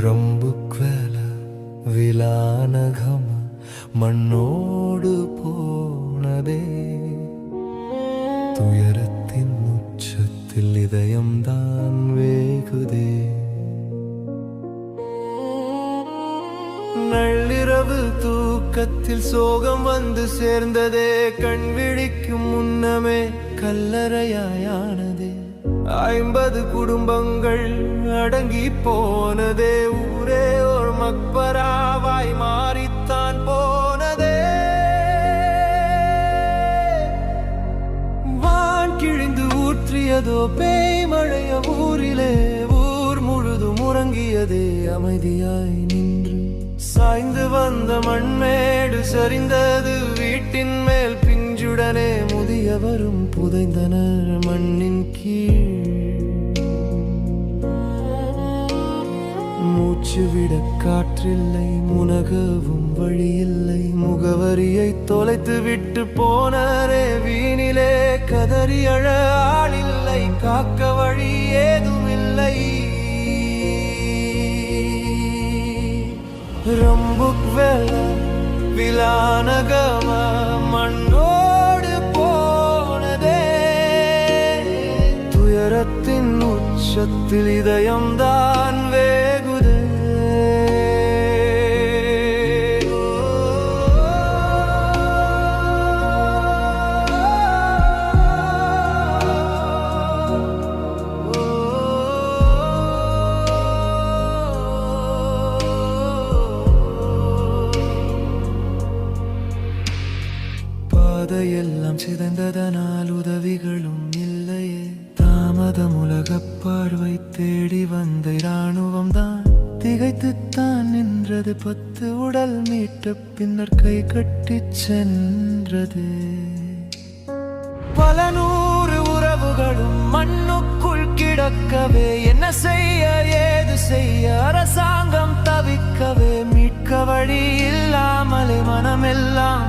ரம்புக்வேல விலானகம் மண்ணோடு போனதே துயரத்தின் உச்சத்தில் இதயம்தான் வேகுதே. நள்ளிரவு தூக்கத்தில் சோகம் வந்து சேர்ந்ததே, கண் விழிக்கும் முன்னமே கல்லறையாயானதே. 50 குடும்பங்கள் அடங்கி போனதே, ஊரே ஒரு மக்பராவாய் மாறித்தான் போனதே. வான் கிழிந்து ஊற்றியதோ பேய் மழைய ஊரிலே, ஊர் முழுதும் உறங்கியதே அமைதியாய் நின்று. சாய்ந்து வந்த மண்மேடு சரிந்தது வீட்டின் மேல், பிஞ்சுடனே முதியவரும் புதைந்தனர் மண்ணின் கீழ். மூச்சு விட காற்றில்லை, முனகவும் வழியில்லை, முகவரியை தொலைத்து விட்டு போனரே வீணிலே. கதறி அழ ஆளில்லை, காக்க வழி ஏதுமில்லை. ரம்புக்வேல விலானகம மண்ணோடு போனதே, துயரத்தின் உச்சத்தில் இதயம்தான் வேகுதே. பாதையெல்லாம் சிதைந்ததனால் உதவிகளும் இல்லையே. தாமதம் உலகப் பார்வை தேடி வந்த இராணுவம் தான் திகைத்துத்தான் நின்றது. 10 உடல் மீட்ட பின்னர் கை கட்டி சென்றது. பல 100 உறவுகளும் மண்ணுக்குள் கிடக்கவே, என்ன செய்ய ஏது செய்ய அரசாங்கம் தவிக்கவே. மீட்க வழி இல்லாமலே மனமெல்லாம்